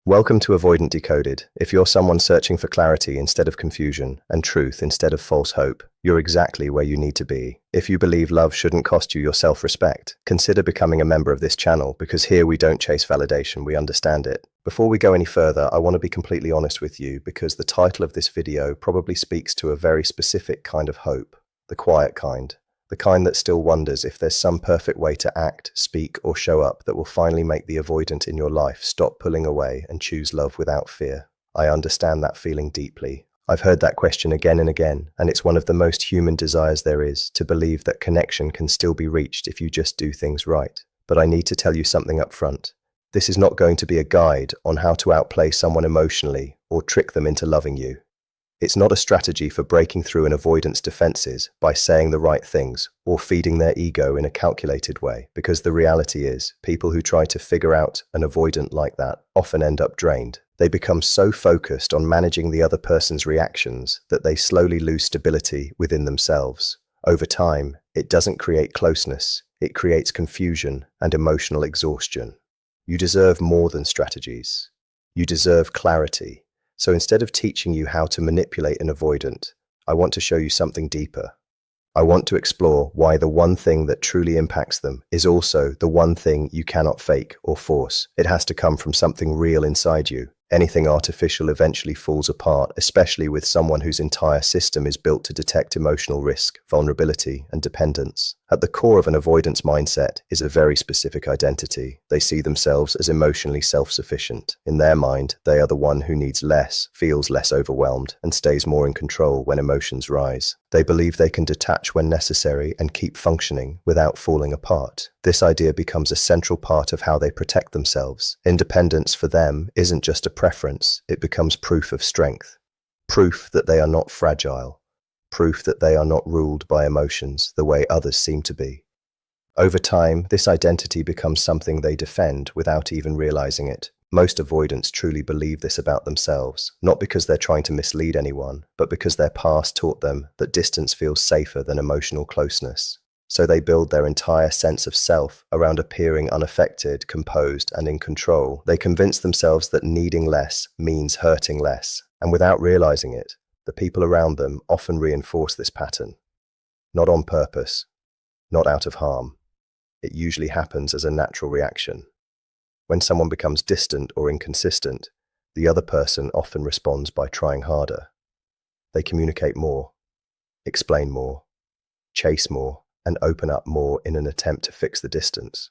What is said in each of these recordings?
Welcome to Avoidant Decoded. If you're someone searching for clarity instead of confusion and truth instead of false hope, you're exactly where you need to be. If you believe love shouldn't cost you your self-respect, consider becoming a member of this channel because here we don't chase validation, we understand it. Before we go any further, I want to be completely honest with you because the title of this video probably speaks to a very specific kind of hope, the quiet kind. The kind that still wonders if there's some perfect way to act, speak, or show up that will finally make the avoidant in your life stop pulling away and choose love without fear. I understand that feeling deeply. I've heard that question again and again, and it's one of the most human desires there is, to believe that connection can still be reached if you just do things right. But I need to tell you something up front. This is not going to be a guide on how to outplay someone emotionally or trick them into loving you. It's not a strategy for breaking through an avoidant's defenses by saying the right things or feeding their ego in a calculated way, because the reality is, people who try to figure out an avoidant like that often end up drained. They become so focused on managing the other person's reactions that they slowly lose stability within themselves. Over time, it doesn't create closeness, it creates confusion and emotional exhaustion. You deserve more than strategies. You deserve clarity. So instead of teaching you how to manipulate an avoidant, I want to show you something deeper. I want to explore why the one thing that truly impacts them is also the one thing you cannot fake or force. It has to come from something real inside you. Anything artificial eventually falls apart, especially with someone whose entire system is built to detect emotional risk, vulnerability, and dependence. At the core of an avoidance mindset is a very specific identity. They see themselves as emotionally self-sufficient. In their mind, they are the one who needs less, feels less overwhelmed, and stays more in control when emotions rise. They believe they can detach when necessary and keep functioning without falling apart. This idea becomes a central part of how they protect themselves. Independence for them isn't just a preference, it becomes proof of strength. Proof that they are not fragile. Proof that they are not ruled by emotions the way others seem to be. Over time, this identity becomes something they defend without even realizing it. Most avoidants truly believe this about themselves, not because they're trying to mislead anyone, but because their past taught them that distance feels safer than emotional closeness. So they build their entire sense of self around appearing unaffected, composed, and in control. They convince themselves that needing less means hurting less, and without realizing it, the people around them often reinforce this pattern. Not on purpose, not out of harm. It usually happens as a natural reaction. When someone becomes distant or inconsistent, the other person often responds by trying harder. They communicate more, explain more, chase more, and open up more in an attempt to fix the distance.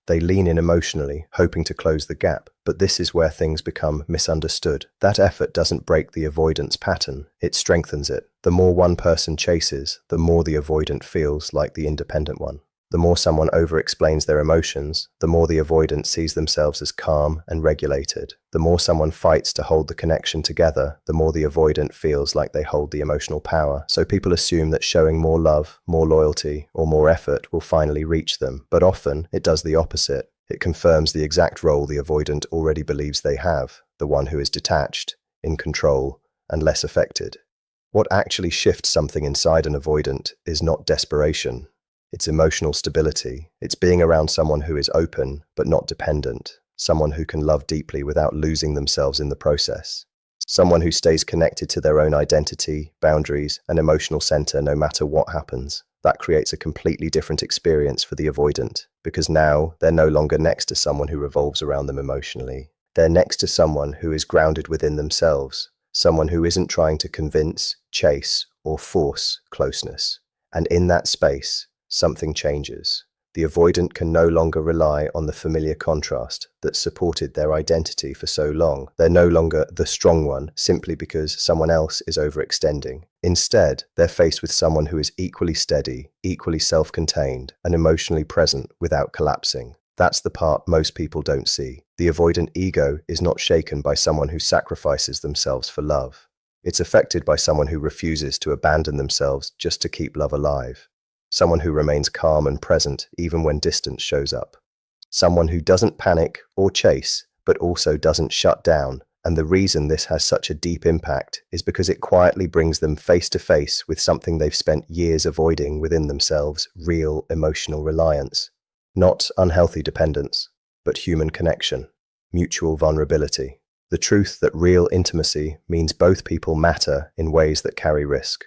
They lean in emotionally, hoping to close the gap, but this is where things become misunderstood. That effort doesn't break the avoidance pattern, it strengthens it. The more one person chases, the more the avoidant feels like the independent one. The more someone over-explains their emotions, the more the avoidant sees themselves as calm and regulated. The more someone fights to hold the connection together, the more the avoidant feels like they hold the emotional power. So people assume that showing more love, more loyalty, or more effort will finally reach them. But often, it does the opposite. It confirms the exact role the avoidant already believes they have, the one who is detached, in control, and less affected. What actually shifts something inside an avoidant is not desperation. It's emotional stability. It's being around someone who is open but not dependent, someone who can love deeply without losing themselves in the process, someone who stays connected to their own identity, boundaries, and emotional center no matter what happens. That creates a completely different experience for the avoidant, because now they're no longer next to someone who revolves around them emotionally. They're next to someone who is grounded within themselves, someone who isn't trying to convince, chase, or force closeness. And in that space, something changes. The avoidant can no longer rely on the familiar contrast that supported their identity for so long. They're no longer the strong one simply because someone else is overextending. Instead, they're faced with someone who is equally steady, equally self-contained, and emotionally present without collapsing. That's the part most people don't see. The avoidant ego is not shaken by someone who sacrifices themselves for love. It's affected by someone who refuses to abandon themselves just to keep love alive. Someone who remains calm and present even when distance shows up. Someone who doesn't panic or chase, but also doesn't shut down. And the reason this has such a deep impact is because it quietly brings them face to face with something they've spent years avoiding within themselves: real emotional reliance. Not unhealthy dependence, but human connection. mutual vulnerability. The truth that real intimacy means both people matter in ways that carry risk.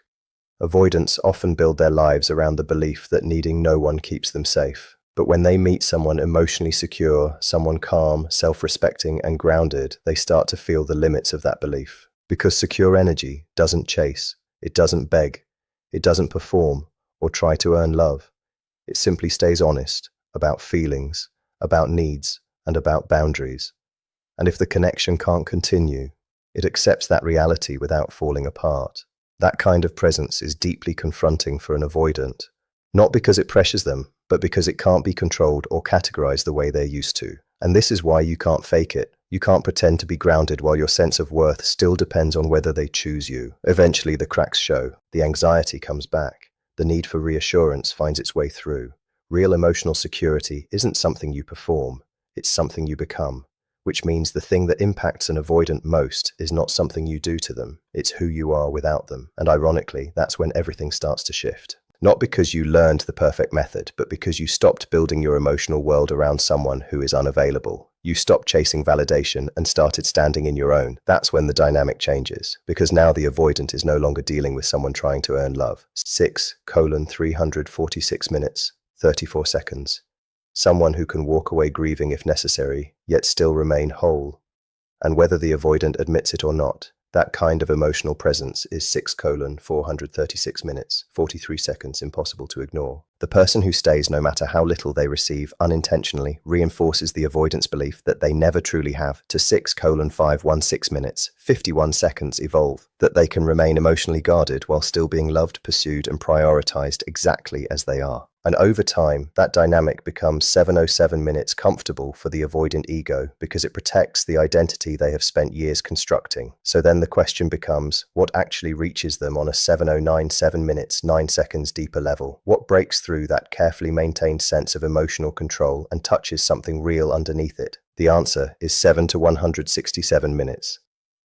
Avoidants often build their lives around the belief that needing no one keeps them safe. But when they meet someone emotionally secure, someone calm, self-respecting, and grounded, they start to feel the limits of that belief. Because secure energy doesn't chase, it doesn't beg, it doesn't perform or try to earn love. It simply stays honest about feelings, about needs, and about boundaries. And if the connection can't continue, it accepts that reality without falling apart. That kind of presence is deeply confronting for an avoidant, not because it pressures them, but because it can't be controlled or categorized the way they're used to. And this is why you can't fake it. You can't pretend to be grounded while your sense of worth still depends on whether they choose you. Eventually, the cracks show. The anxiety comes back. The need for reassurance finds its way through. Real emotional security isn't something you perform, it's something you become. Which means the thing that impacts an avoidant most is not something you do to them, it's who you are without them. And ironically, that's when everything starts to shift. Not because you learned the perfect method, but because you stopped building your emotional world around someone who is unavailable. You stopped chasing validation and started standing in your own. That's when the dynamic changes, because now the avoidant is no longer dealing with someone trying to earn love. 6:346 minutes, 34 seconds. Someone who can walk away grieving if necessary, yet still remain whole. And whether the avoidant admits it or not, that kind of emotional presence is 6:436 minutes, 43 seconds impossible to ignore. The person who stays no matter how little they receive unintentionally reinforces the avoidance belief that they never truly have to 6:516 minutes, 51 seconds evolve, that they can remain emotionally guarded while still being loved, pursued, and prioritized exactly as they are. And over time, that dynamic becomes 7:07 minutes comfortable for the avoidant ego because it protects the identity they have spent years constructing. So then the question becomes, what actually reaches them on a 7:097 minutes, 9 seconds deeper level? What breaks through that carefully maintained sense of emotional control and touches something real underneath it? The answer is 7:167 minutes.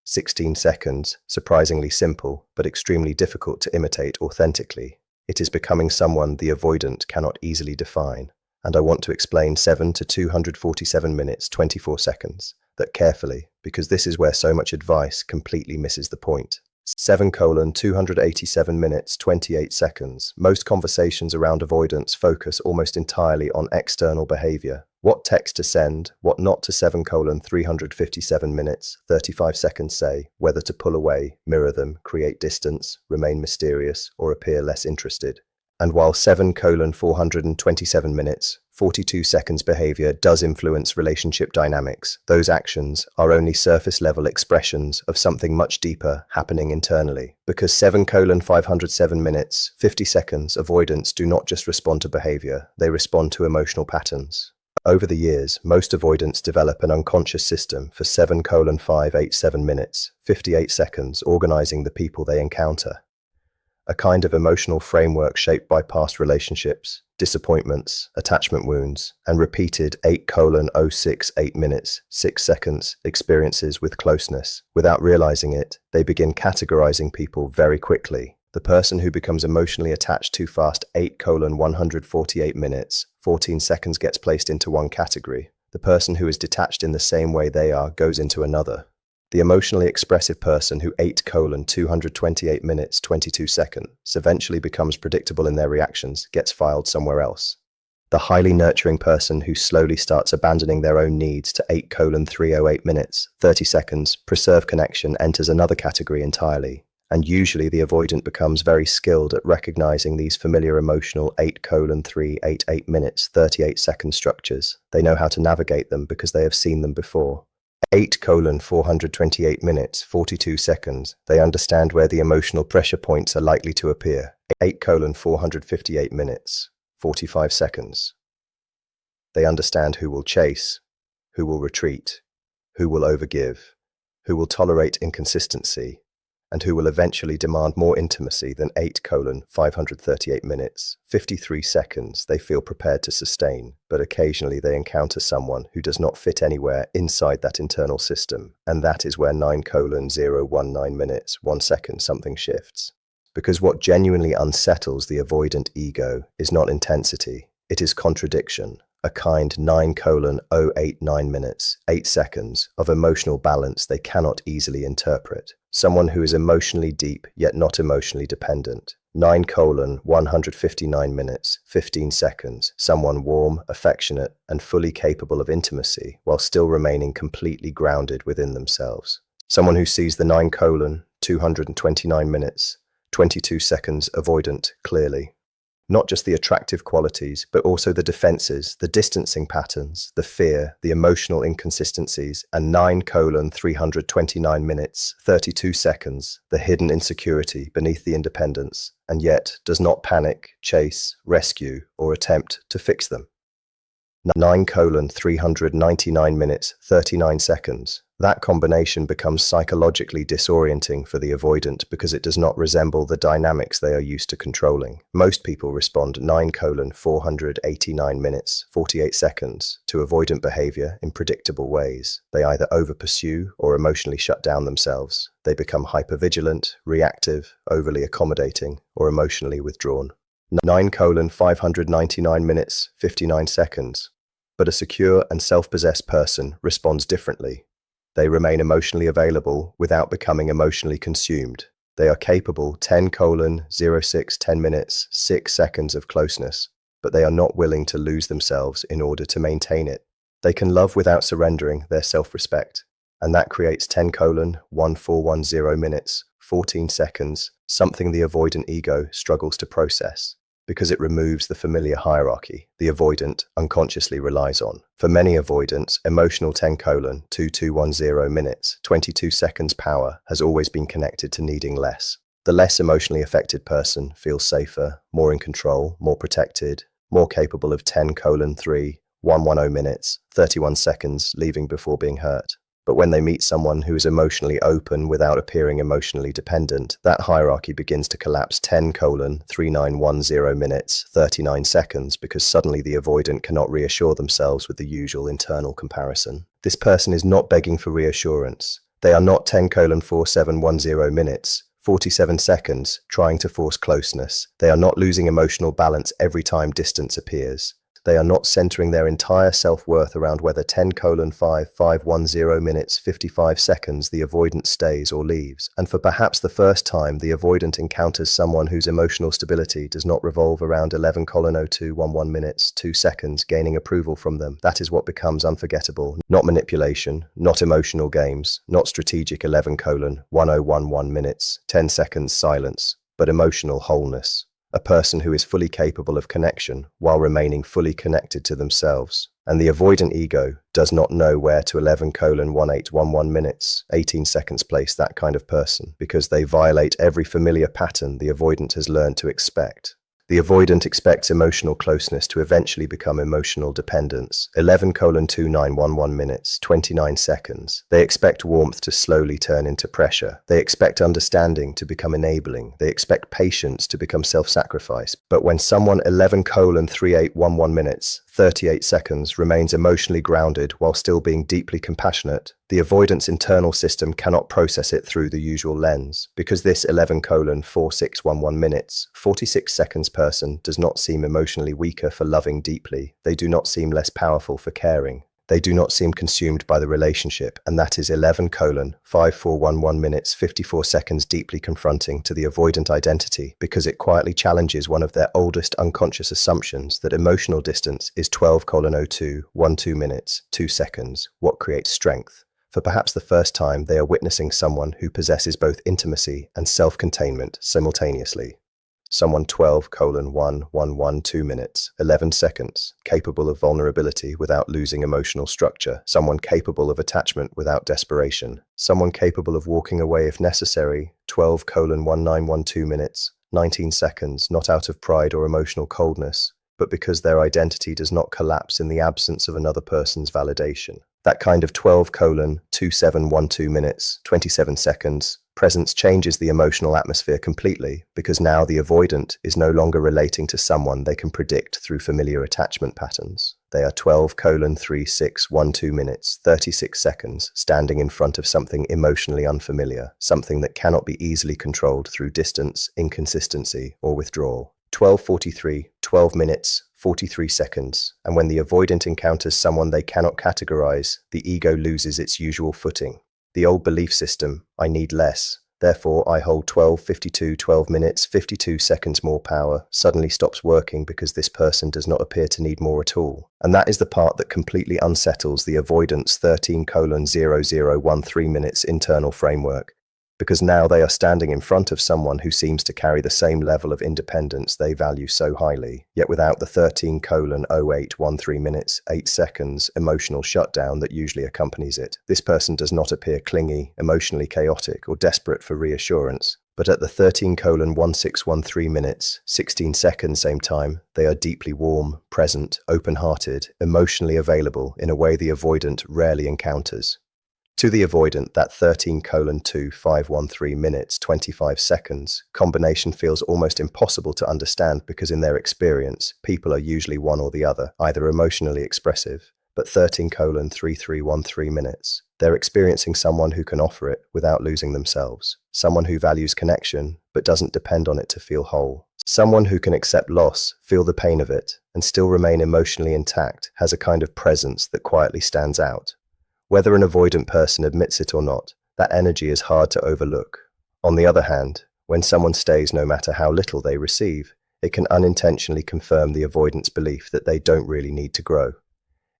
16 seconds, surprisingly simple, but extremely difficult to imitate authentically. It is becoming someone the avoidant cannot easily define. And I want to explain 7:247 minutes, 24 seconds, that carefully, because this is where so much advice completely misses the point. 7:287 minutes, 28 seconds. Most conversations around avoidance focus almost entirely on external behavior. What text to send, what not to. 7:357 minutes, 35 seconds say, whether to pull away, mirror them, create distance, remain mysterious, or appear less interested. And while 7:427 minutes, 42 seconds behavior does influence relationship dynamics, those actions are only surface-level expressions of something much deeper happening internally. Because 7:507 minutes, 50 seconds avoidance do not just respond to behavior, they respond to emotional patterns. Over the years, most avoidants develop an unconscious system for 7:587 minutes, 58 seconds, organizing the people they encounter. A kind of emotional framework shaped by past relationships, disappointments, attachment wounds, and repeated 8:068 minutes, 6 seconds experiences with closeness. Without realizing it, they begin categorizing people very quickly. The person who becomes emotionally attached too fast, 8:148 minutes, 14 seconds gets placed into one category. The person who is detached in the same way they are goes into another. The emotionally expressive person who 8:228 minutes, 22 seconds eventually becomes predictable in their reactions, gets filed somewhere else. The highly nurturing person who slowly starts abandoning their own needs to 8:308 minutes, 30 seconds, preserve connection enters another category entirely. And usually the avoidant becomes very skilled at recognizing these familiar emotional 8:388 minutes, 38 second structures. They know how to navigate them because they have seen them before. 8:428 minutes, 42 seconds. They understand where the emotional pressure points are likely to appear. 8:458 minutes, 45 seconds. They understand who will chase, who will retreat, who will overgive, who will tolerate inconsistency, and who will eventually demand more intimacy than 8:538 minutes, 53 seconds they feel prepared to sustain. But occasionally they encounter someone who does not fit anywhere inside that internal system, and that is where 9:019 minutes, 1 second something shifts. Because what genuinely unsettles the avoidant ego is not intensity, it is contradiction. a kind 9:089 minutes, 8 seconds of emotional balance they cannot easily interpret. Someone who is emotionally deep yet not emotionally dependent. 9:159 minutes, 15 seconds. Someone warm, affectionate, and fully capable of intimacy while still remaining completely grounded within themselves. Someone who sees the 9:229 minutes, 22 seconds avoidant clearly. Not just the attractive qualities, but also the defenses, the distancing patterns, the fear, the emotional inconsistencies, and 9:329 minutes, 32 seconds, the hidden insecurity beneath the independence, and yet does not panic, chase, rescue, or attempt to fix them. 9:399 minutes, 39 seconds. That combination becomes psychologically disorienting for the avoidant because it does not resemble the dynamics they are used to controlling. Most people respond 9:489 minutes, 48 seconds to avoidant behavior in predictable ways. They either over-pursue or emotionally shut down themselves. They become hypervigilant, reactive, overly accommodating, or emotionally withdrawn. 9:599 minutes, 59 seconds. But a secure and self-possessed person responds differently. They remain emotionally available without becoming emotionally consumed. They are capable 10:06 minutes, 6 seconds of closeness, but they are not willing to lose themselves in order to maintain it. They can love without surrendering their self-respect, and that creates 10:1410 minutes, 14 seconds, something the avoidant ego struggles to process, because it removes the familiar hierarchy the avoidant unconsciously relies on. For many avoidants, emotional 10:2210 minutes, 22 seconds power has always been connected to needing less. The less emotionally affected person feels safer, more in control, more protected, more capable of 10:3110 minutes, 31 seconds, leaving before being hurt. But when they meet someone who is emotionally open without appearing emotionally dependent, that hierarchy begins to collapse 10:3910 minutes, 39 seconds, because suddenly the avoidant cannot reassure themselves with the usual internal comparison. This person is not begging for reassurance. They are not 10:4710 minutes, 47 seconds, trying to force closeness. They are not losing emotional balance every time distance appears. They are not centering their entire self-worth around whether 10:5510 minutes, 55 seconds the avoidant stays or leaves. And for perhaps the first time, the avoidant encounters someone whose emotional stability does not revolve around 11:0211 minutes, 2 seconds, gaining approval from them. That is what becomes unforgettable. Not manipulation, not emotional games, not strategic 11:1011 minutes, 10 seconds silence, but emotional wholeness. A person who is fully capable of connection while remaining fully connected to themselves. And the avoidant ego does not know where to 11:1811 minutes, 18 seconds place that kind of person, because they violate every familiar pattern the avoidant has learned to expect. The avoidant expects emotional closeness to eventually become emotional dependence. 11:2911 minutes, 29 seconds. They expect warmth to slowly turn into pressure. They expect understanding to become enabling. They expect patience to become self-sacrifice. But when someone 11:3811 minutes, 38 seconds remains emotionally grounded while still being deeply compassionate, the avoidance internal system cannot process it through the usual lens, because this 11:4611 minutes, 46 seconds person does not seem emotionally weaker for loving deeply. They do not seem less powerful for caring. They do not seem consumed by the relationship, and that is 11:5411 minutes, 54 seconds deeply confronting to the avoidant identity, because it quietly challenges one of their oldest unconscious assumptions that emotional distance is 12:0212 minutes, 2 seconds, what creates strength. For perhaps the first time, they are witnessing someone who possesses both intimacy and self-containment simultaneously. Someone 12:1112 minutes, 11 seconds, capable of vulnerability without losing emotional structure. Someone capable of attachment without desperation. Someone capable of walking away if necessary. 12:1912 minutes, 19 seconds, not out of pride or emotional coldness, but because their identity does not collapse in the absence of another person's validation. That kind of 12:2712 minutes, 27 seconds, presence changes the emotional atmosphere completely, because now the avoidant is no longer relating to someone they can predict through familiar attachment patterns. They are 12:3612 minutes, 36 seconds, standing in front of something emotionally unfamiliar, something that cannot be easily controlled through distance, inconsistency, or withdrawal. 12:43, 12 minutes, 43 seconds, and when the avoidant encounters someone they cannot categorize, the ego loses its usual footing. The old belief system, I need less, therefore I hold 12 minutes, 52 seconds more power, suddenly stops working because this person does not appear to need more at all. And that is the part that completely unsettles the avoidance 13:0013 minutes internal framework. Because now they are standing in front of someone who seems to carry the same level of independence they value so highly, yet without the 13:0813 minutes, 8 seconds emotional shutdown that usually accompanies it. This person does not appear clingy, emotionally chaotic, or desperate for reassurance. But at the 13:1613 minutes, 16 seconds same time, they are deeply warm, present, open-hearted, emotionally available in a way the avoidant rarely encounters. To the avoidant, that 13:2513 minutes, 25 seconds combination feels almost impossible to understand because in their experience, people are usually one or the other, either emotionally expressive, but 13:3313 minutes, they're experiencing someone who can offer it without losing themselves, someone who values connection but doesn't depend on it to feel whole, someone who can accept loss, feel the pain of it, and still remain emotionally intact, has a kind of presence that quietly stands out. Whether an avoidant person admits it or not, that energy is hard to overlook. On the other hand, when someone stays no matter how little they receive, it can unintentionally confirm the avoidant's belief that they don't really need to grow.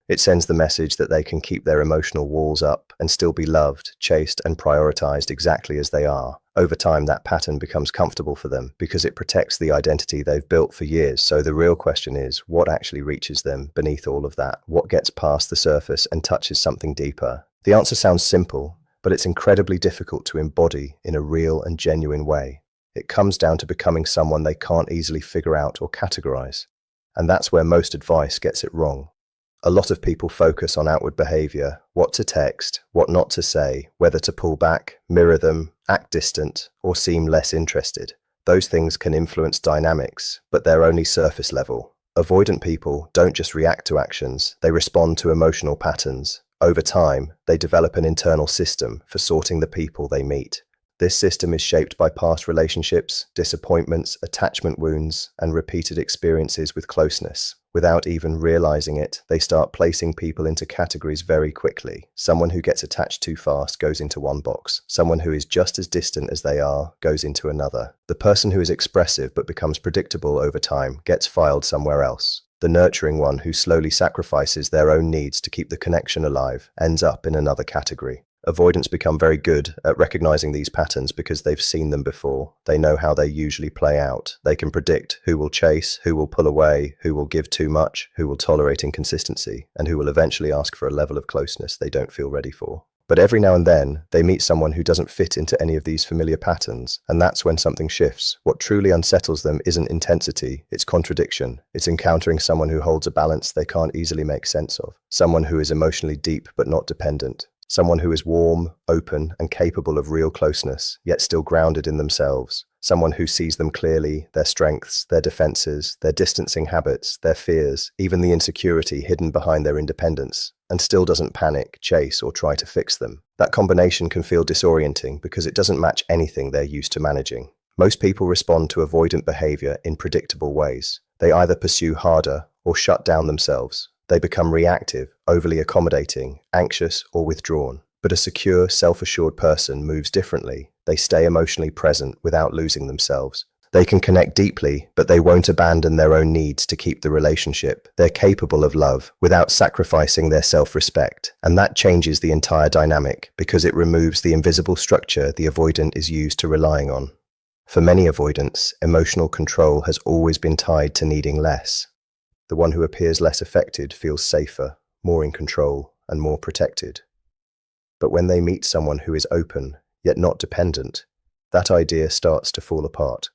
It sends the message that they can keep their emotional walls up and still be loved, chased, and prioritized exactly as they are. Over time, that pattern becomes comfortable for them because it protects the identity they've built for years. So the real question is, what actually reaches them beneath all of that? What gets past the surface and touches something deeper? The answer sounds simple, but it's incredibly difficult to embody in a real and genuine way. It comes down to becoming someone they can't easily figure out or categorize. And that's where most advice gets it wrong. A lot of people focus on outward behavior, what to text, what not to say, whether to pull back, mirror them, act distant, or seem less interested. Those things can influence dynamics, but they're only surface level. Avoidant people don't just react to actions, they respond to emotional patterns. Over time, they develop an internal system for sorting the people they meet. This system is shaped by past relationships, disappointments, attachment wounds, and repeated experiences with closeness. Without even realizing it, they start placing people into categories very quickly. Someone who gets attached too fast goes into one box. Someone who is just as distant as they are goes into another. The person who is expressive but becomes predictable over time gets filed somewhere else. The nurturing one who slowly sacrifices their own needs to keep the connection alive ends up in another category. Avoidants become very good at recognizing these patterns because they've seen them before. They know how they usually play out. They can predict who will chase, who will pull away, who will give too much, who will tolerate inconsistency, and who will eventually ask for a level of closeness they don't feel ready for. But every now and then, they meet someone who doesn't fit into any of these familiar patterns, and that's when something shifts. What truly unsettles them isn't intensity, it's contradiction. It's encountering someone who holds a balance they can't easily make sense of. Someone who is emotionally deep but not dependent. Someone who is warm, open, and capable of real closeness, yet still grounded in themselves. Someone who sees them clearly, their strengths, their defenses, their distancing habits, their fears, even the insecurity hidden behind their independence, and still doesn't panic, chase, or try to fix them. That combination can feel disorienting because it doesn't match anything they're used to managing. Most people respond to avoidant behavior in predictable ways. They either pursue harder or shut down themselves. They become reactive, overly accommodating, anxious, or withdrawn. But a secure, self-assured person moves differently. They stay emotionally present without losing themselves. They can connect deeply, but they won't abandon their own needs to keep the relationship. They're capable of love without sacrificing their self-respect. And that changes the entire dynamic because it removes the invisible structure the avoidant is used to relying on. For many avoidants, emotional control has always been tied to needing less. The one who appears less affected feels safer, more in control, and more protected. But when they meet someone who is open, yet not dependent, that idea starts to fall apart.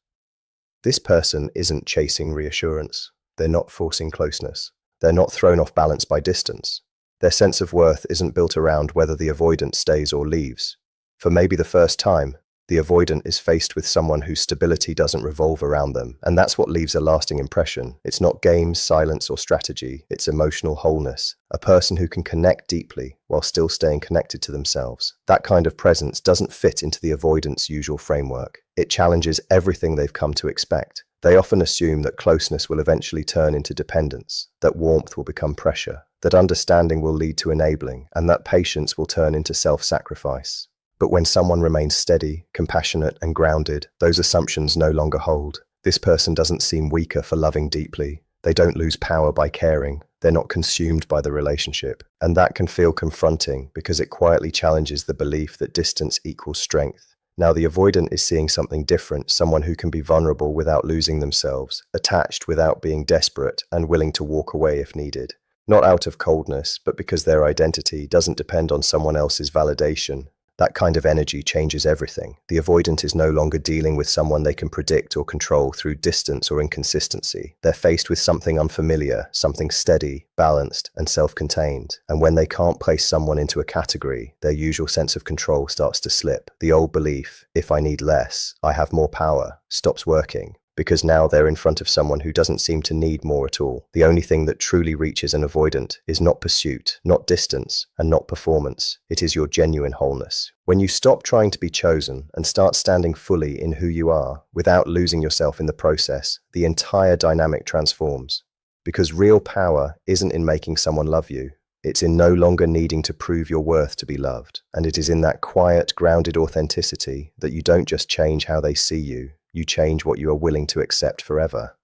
This person isn't chasing reassurance. They're not forcing closeness. They're not thrown off balance by distance. Their sense of worth isn't built around whether the avoidant stays or leaves. For maybe the first time, the avoidant is faced with someone whose stability doesn't revolve around them, and that's what leaves a lasting impression. It's not games, silence, or strategy, it's emotional wholeness. A person who can connect deeply while still staying connected to themselves. That kind of presence doesn't fit into the avoidant's usual framework. It challenges everything they've come to expect. They often assume that closeness will eventually turn into dependence, that warmth will become pressure, that understanding will lead to enabling, and that patience will turn into self-sacrifice. But when someone remains steady, compassionate, and grounded, those assumptions no longer hold. This person doesn't seem weaker for loving deeply. They don't lose power by caring. They're not consumed by the relationship. And that can feel confronting because it quietly challenges the belief that distance equals strength. Now, the avoidant is seeing something different, someone who can be vulnerable without losing themselves, attached without being desperate, and willing to walk away if needed. Not out of coldness, but because their identity doesn't depend on someone else's validation. That kind of energy changes everything. The avoidant is no longer dealing with someone they can predict or control through distance or inconsistency. They're faced with something unfamiliar, something steady, balanced, and self-contained. And when they can't place someone into a category, their usual sense of control starts to slip. The old belief, if I need less, I have more power, stops working. Because now they're in front of someone who doesn't seem to need more at all. The only thing that truly reaches an avoidant is not pursuit, not distance, and not performance. It is your genuine wholeness. When you stop trying to be chosen and start standing fully in who you are, without losing yourself in the process, the entire dynamic transforms. Because real power isn't in making someone love you. It's in no longer needing to prove your worth to be loved. And it is in that quiet, grounded authenticity that you don't just change how they see you, you change what you are willing to accept forever.